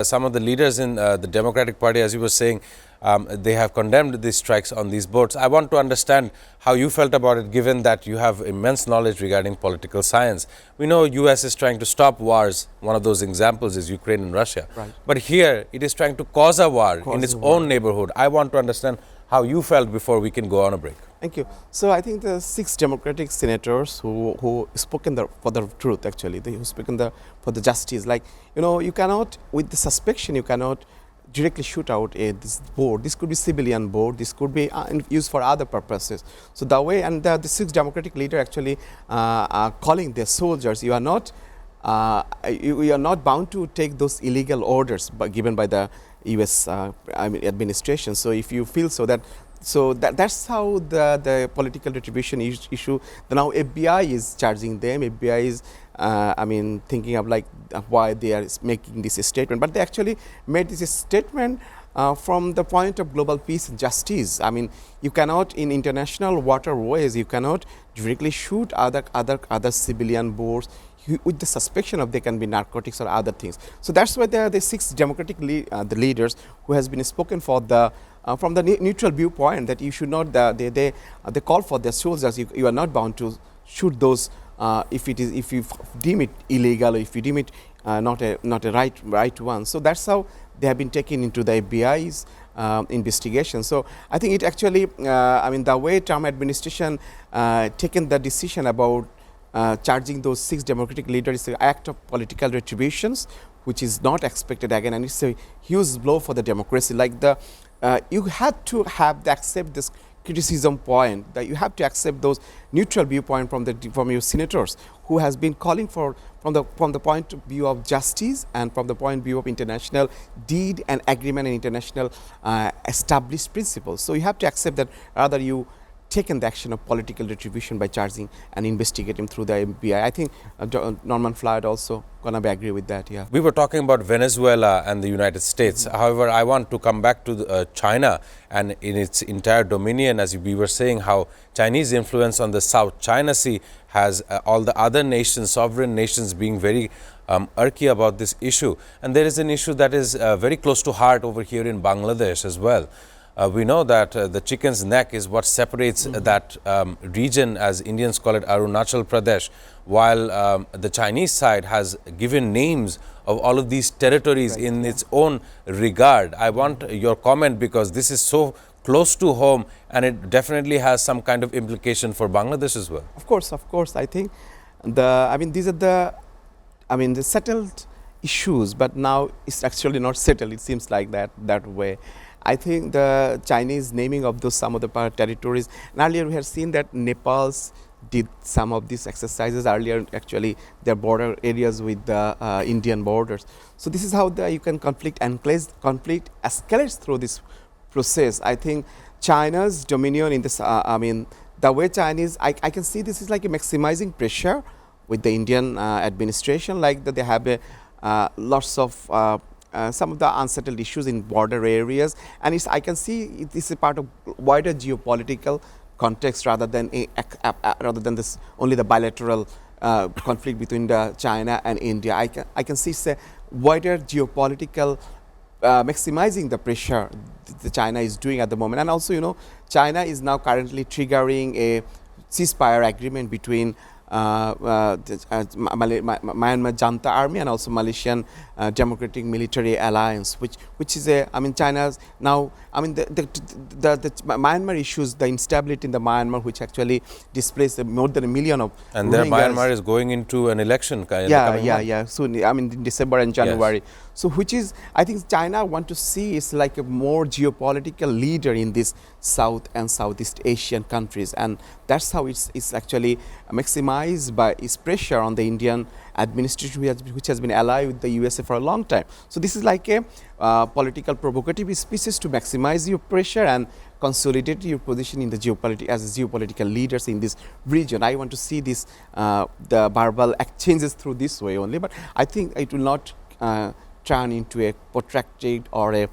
Some of the leaders in the Democratic Party, as you were saying, they have condemned these strikes on these boats. I want to understand how you felt about it, given that you have immense knowledge regarding political science. We know US is trying to stop wars. One of those examples is Ukraine and Russia. Right. But here, it is trying to cause a war in its own neighborhood. I want to understand how you felt before we can go on a break. Thank you. So I think the 6 Democratic senators who spoken for the truth, actually, who spoken for the justice, like, you cannot, with the suspicion, you cannot directly shoot out this board. This could be civilian board. This could be used for other purposes. So the way, and the 6 Democratic leader actually are calling their soldiers, you are not bound to take those illegal orders given by the US administration. So if you feel that's how the political retribution issue. Now FBI is charging them. FBI is thinking of like why they are making this statement, but they actually made this statement from the point of global peace and justice. I mean, you cannot, in international waterways, you cannot directly shoot other civilian boats with the suspicion of they can be narcotics or other things. So that's why there are the 6 Democratic the leaders who has been spoken for the from the neutral viewpoint that you should not they call for their soldiers. You are not bound to shoot those if you deem it illegal, or if you deem it not a right one. So that's how they have been taken into the FBI's investigation. So I think it actually the way Trump administration taken the decision about charging those 6 Democratic leaders is an act of political retributions, which is not expected again, and it's a huge blow for the democracy. Like you had to accept this criticism point, that you have to accept those neutral viewpoint from your senators who has been calling for from the point of view of justice and from the point of view of international deed and agreement and international established principles. So you have to accept that rather you taken the action of political retribution by charging and investigating through the FBI. I think Norman Floyd also gonna be agree with that. Yeah. We were talking about Venezuela and the United States. However, I want to come back to China and in its entire dominion, as we were saying, how Chinese influence on the South China Sea has all the other nations, sovereign nations, being very irky about this issue. And there is an issue that is very close to heart over here in Bangladesh as well. We know that the chicken's neck is what separates that region, as Indians call it, Arunachal Pradesh, while the Chinese side has given names of all of these territories in its own regard. I want your comment, because this is so close to home and it definitely has some kind of implication for Bangladesh as well. Of course. I think these are the settled issues, but now it's actually not settled. It seems like that way. I think the Chinese naming of some of the territories, and earlier we have seen that Nepal's did some of these exercises earlier, actually their border areas with the Indian borders. So this is how you can conflict escalates through this process. I think China's dominion in this, the way Chinese, I can see this is like a maximizing pressure with the Indian administration, like that they have lots of some of the unsettled issues in border areas, and I can see it is a part of wider geopolitical context rather than this only the bilateral conflict between China and India. I can see it's a wider geopolitical maximizing the pressure that China is doing at the moment, and also China is now currently triggering a ceasefire agreement between Myanmar Junta Army and also Malaysian Democratic Military Alliance, which is China's now. The Myanmar issues, the instability in the Myanmar, which actually displaced more than 1 million of. And then Myanmar is going into an election. Soon. In December and January. Yes. So, which is, I think China want to see is like a more geopolitical leader in this South and Southeast Asian countries, and that's how it's actually maximized by its pressure on the Indian administration, which has been allied with the USA for a long time. So this is like a political provocative species to maximize your pressure and consolidate your position in the geopolitical leaders in this region. I want to see this the verbal exchanges through this way only, but I think it will not turn into a protracted or a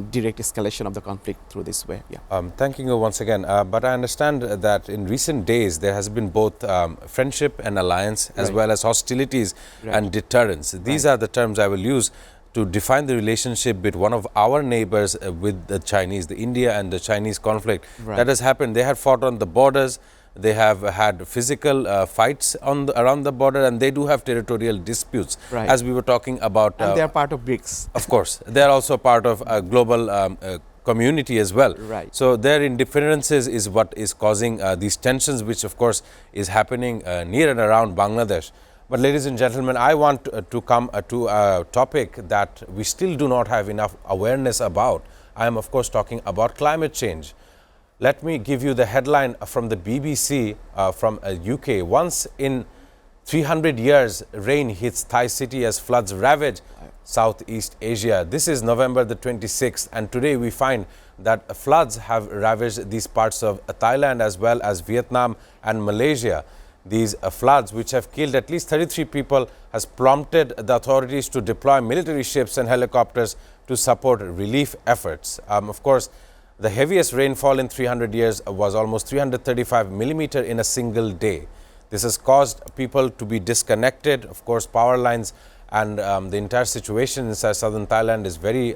direct escalation of the conflict through this way. Yeah. Thanking you once again. But I understand that in recent days there has been both friendship and alliance, as well as hostilities and deterrence. These are the terms I will use to define the relationship between one of our neighbors with the Chinese, the India and the Chinese conflict. Right. That has happened. They have fought on the borders. They have had physical fights on around the border, and they do have territorial disputes, Right. as we were talking about. And they are part of BRICS. Of course, they are also part of a global community as well. Right. So their indifferences is what is causing these tensions, which of course is happening near and around Bangladesh. But ladies and gentlemen, I want to come to a topic that we still do not have enough awareness about. I am of course talking about climate change. Let me give you the headline from the BBC from UK. Once in 300 years, rain hits Thai city as floods ravage Southeast Asia. This is November the 26th, and today we find that floods have ravaged these parts of Thailand as well as Vietnam and Malaysia. These floods, which have killed at least 33 people, has prompted the authorities to deploy military ships and helicopters to support relief efforts. Of course, the heaviest rainfall in 300 years was almost 335 millimeter in a single day. This has caused people to be disconnected. Of course, power lines and the entire situation inside southern Thailand is very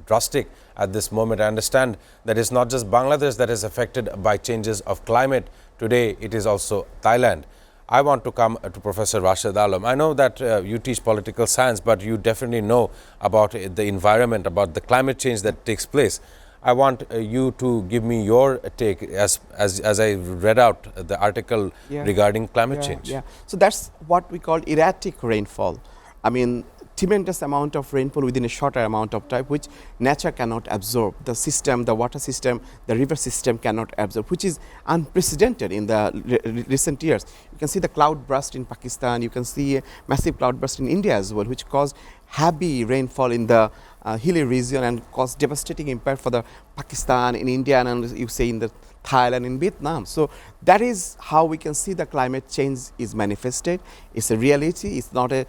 drastic at this moment. I understand that it's not just Bangladesh that is affected by changes of climate. Today, it is also Thailand. I want to come to Professor Rashid Alam. I know that you teach political science, but you definitely know about the environment, about the climate change that takes place. I want you to give me your take as I read out the article regarding climate change. Yeah. So that's what we call erratic rainfall. I mean, tremendous amount of rainfall within a shorter amount of time, which nature cannot absorb. The system, the water system, the river system cannot absorb, which is unprecedented in the recent years. You can see the cloud burst in Pakistan. You can see a massive cloud burst in India as well, which caused heavy rainfall in the hilly region and caused devastating impact for the Pakistan, in India, and you say in the Thailand, in Vietnam. So that is how we can see the climate change is manifested. It's a reality. It's not a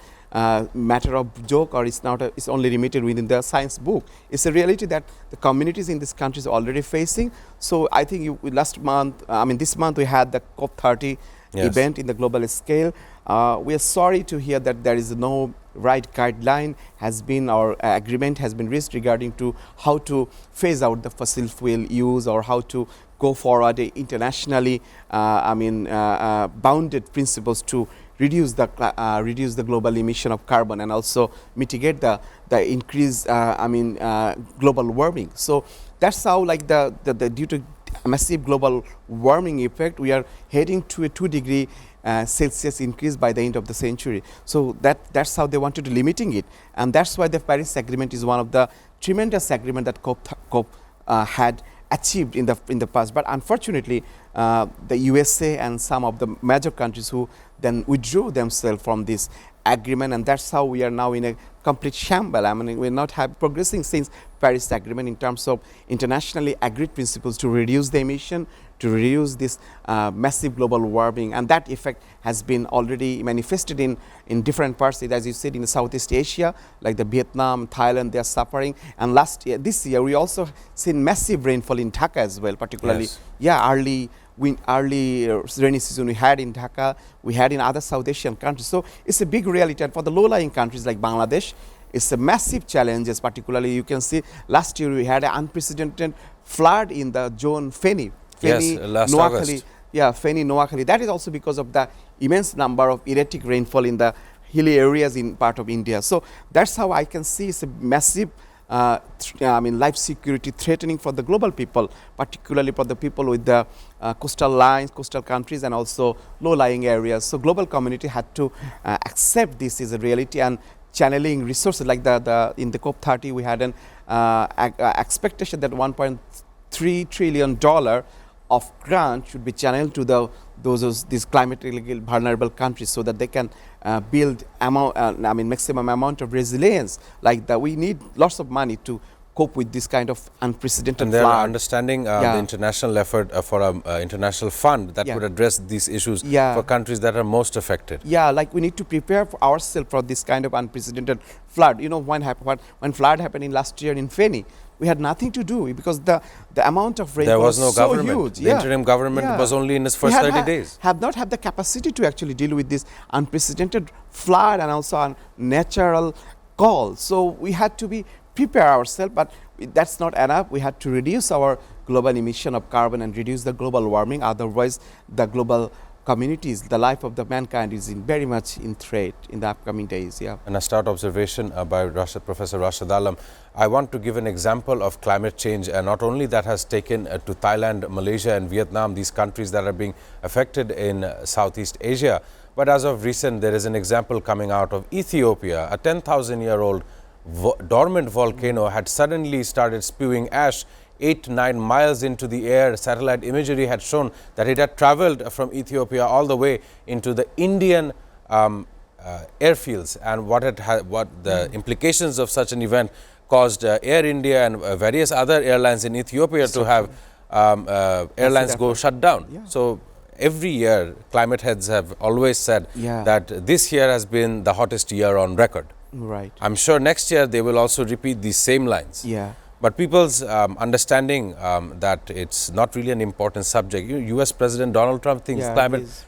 matter of joke, or it's not. It's only limited within the science book. It's a reality that the communities in this country are already facing. So I think this month we had the COP30 event in the global scale. We are sorry to hear that there is no right guideline has been, or agreement has been reached regarding to how to phase out the fossil fuel use, or how to go forward internationally. Bounded principles to reduce the global emission of carbon and also mitigate the increased global warming. So that's how, like due to massive global warming effect, we are heading to a 2-degree Celsius increase by the end of the century. So that's how they wanted to limiting it, and that's why the Paris Agreement is one of the tremendous agreement that COP had achieved in the past. But unfortunately, the USA and some of the major countries who then withdrew themselves from this agreement, and that's how we are now in a complete shamble. I mean, we're not progressing since Paris Agreement in terms of internationally agreed principles to reduce the emission, to reduce this massive global warming, and that effect has been already manifested in different parts. As you said, in Southeast Asia, like the Vietnam, Thailand, they are suffering. And this year, we also seen massive rainfall in Dhaka as well, particularly early rainy season we had in Dhaka, we had in other South Asian countries. So it's a big reality, and for the low-lying countries like Bangladesh, it's a massive challenge. Particularly, you can see last year we had an unprecedented flood in the zone Feni. Last August. Feni, Noakhali. That is also because of the immense number of erratic rainfall in the hilly areas in part of India. So that's how I can see it's a massive life security threatening for the global people, particularly for the people with the coastal lines, coastal countries, and also low-lying areas. So global community had to accept this as a reality, and channeling resources like in the COP30 we had an expectation that $1.3 trillion of grant should be channeled to these climatically vulnerable countries, so that they can build maximum amount of resilience. We need lots of money to cope with this kind of unprecedented and they're flood. understanding the international effort for an international fund that would address these issues for countries that are most affected. We need to prepare for ourselves for this kind of unprecedented flood. You know, when flood happened in last year in Feni, we had nothing to do because the amount of rain was no so government. Huge. The interim government was only in its first 30 days. Have not had the capacity to actually deal with this unprecedented flood and also natural call. So we had to be prepare ourselves, but that's not enough. We had to reduce our global emission of carbon and reduce the global warming. Otherwise, the global communities, the life of the mankind is very much in threat in the upcoming days. Yeah. And a start observation by Professor Rashid Alam. I want to give an example of climate change, and not only that has taken to Thailand, Malaysia and Vietnam, these countries that are being affected in Southeast Asia. But as of recent, there is an example coming out of Ethiopia. A 10,000-year-old dormant volcano had suddenly started spewing ash 8 to 9 miles into the air. Satellite imagery had shown that it had traveled from Ethiopia all the way into the Indian airfields, and what the implications of such an event caused Air India and various other airlines in Ethiopia to have airlines go shut down. Yeah. So every year, climate heads have always said that this year has been the hottest year on record. Right. I'm sure next year they will also repeat these same lines. Yeah. But people's understanding that it's not really an important subject. U.S. President Donald Trump thinks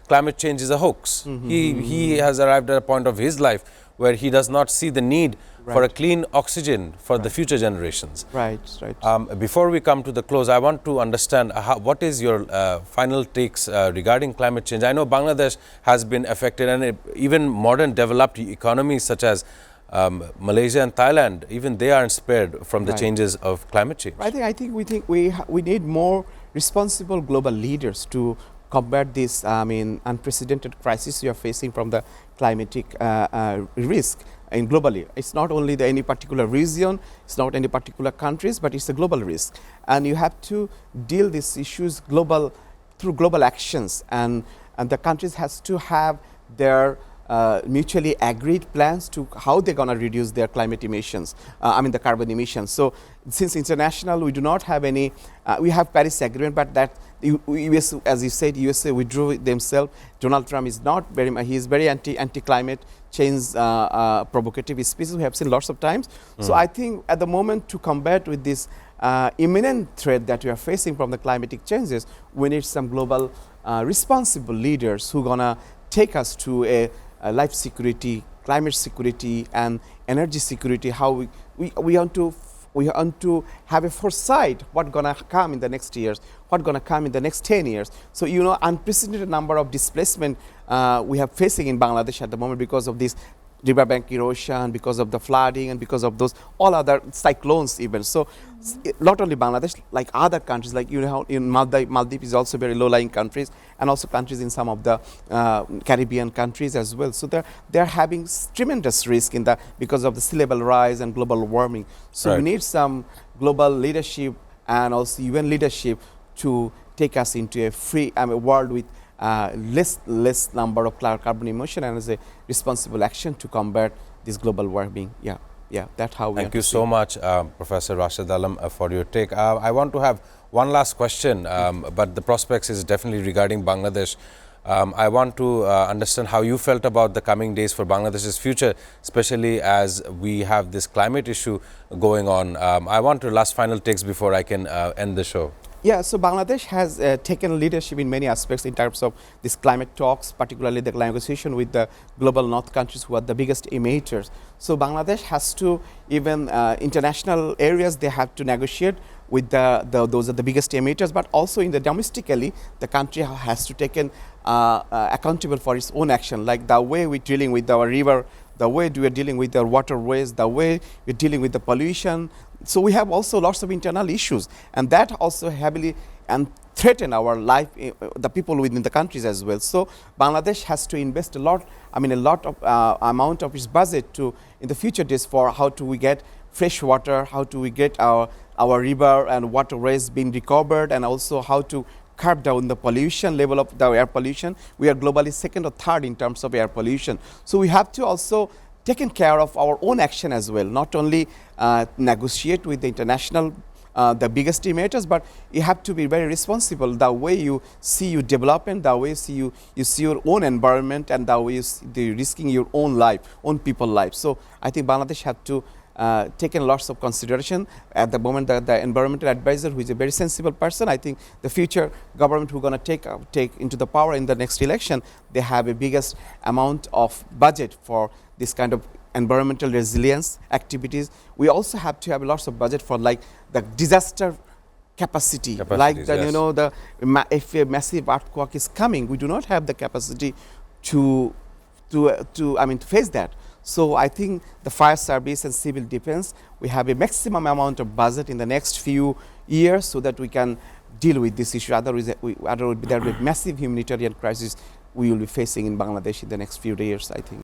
climate change is a hoax. He has arrived at a point of his life where he does not see the need for a clean oxygen for the future generations. Right, right. Before we come to the close, I want to understand what is your final takes regarding climate change. I know Bangladesh has been affected, and even modern developed economies such as Malaysia and Thailand, even they aren't spared from the changes of climate change. I think we need more responsible global leaders to combat this unprecedented crisis we are facing from the climatic risk and globally. It's not only any particular region, it's not any particular countries, but it's a global risk. And you have to deal these issues through global actions, and the countries has to have their mutually agreed plans to how they're going to reduce their climate emissions, the carbon emissions. So since international, we do not have any, we have Paris Agreement, but that US, as you said, USA withdrew themselves. Donald Trump is not very much, he is very anti-climate change provocative species. We have seen lots of times. So I think at the moment to combat with this imminent threat that we are facing from the climatic changes, we need some global responsible leaders who are going to take us to a life security, climate security, and energy security. How we want to have a foresight what gonna come in the next years, what gonna come in the next 10 years. So unprecedented number of displacement we have facing in Bangladesh at the moment because of this riverbank erosion, because of the flooding, and because of those all other cyclones even. So not only Bangladesh, like other countries, like in Maldives is also very low-lying countries, and also countries in some of the Caribbean countries as well. So they're having tremendous risk because of the sea level rise and global warming. So we need some global leadership and also UN leadership to take us into a world with less number of carbon emission, and as a responsible action to combat this global warming. Yeah, that's how we. Thank you so much, Professor Rashid Alam, for your take. I want to have one last question, but the prospects is definitely regarding Bangladesh. I want to understand how you felt about the coming days for Bangladesh's future, especially as we have this climate issue going on. I want your last final takes before I can end the show. Yeah, so Bangladesh has taken leadership in many aspects in terms of these climate talks, particularly the negotiation with the global north countries who are the biggest emitters. So Bangladesh has to, even international areas, they have to negotiate with those are the biggest emitters, but also in the domestically, the country has to take accountable for its own action, like the way we're dealing with our river, the way we are dealing with the waterways, the way we're dealing with the pollution. So we have also lots of internal issues, and that also heavily threaten our life, the people within the countries as well. So Bangladesh has to invest a lot of amount of its budget in the future days for how do we get fresh water, how do we get our river and waterways being recovered, and also how to curb down the pollution level of the air pollution. We are globally second or third in terms of air pollution. So we have to also taken care of our own action as well, not only negotiate with the international, the biggest emitters, but you have to be very responsible. The way you see your development, the way you see your own environment, and the way you see risking your own life, own people's life. So I think Bangladesh have to taken lots of consideration. At the moment, the environmental advisor, who is a very sensible person, I think the future government who are going to take into the power in the next election, they have a biggest amount of budget for this kind of environmental resilience activities. We also have to have lots of budget for like the disaster capacity, like the, yes. if a massive earthquake is coming, we do not have the capacity to face that. So I think the fire service and civil defense, we have a maximum amount of budget in the next few years so that we can deal with this issue. Otherwise, there will be massive humanitarian crisis we will be facing in Bangladesh in the next few years, I think.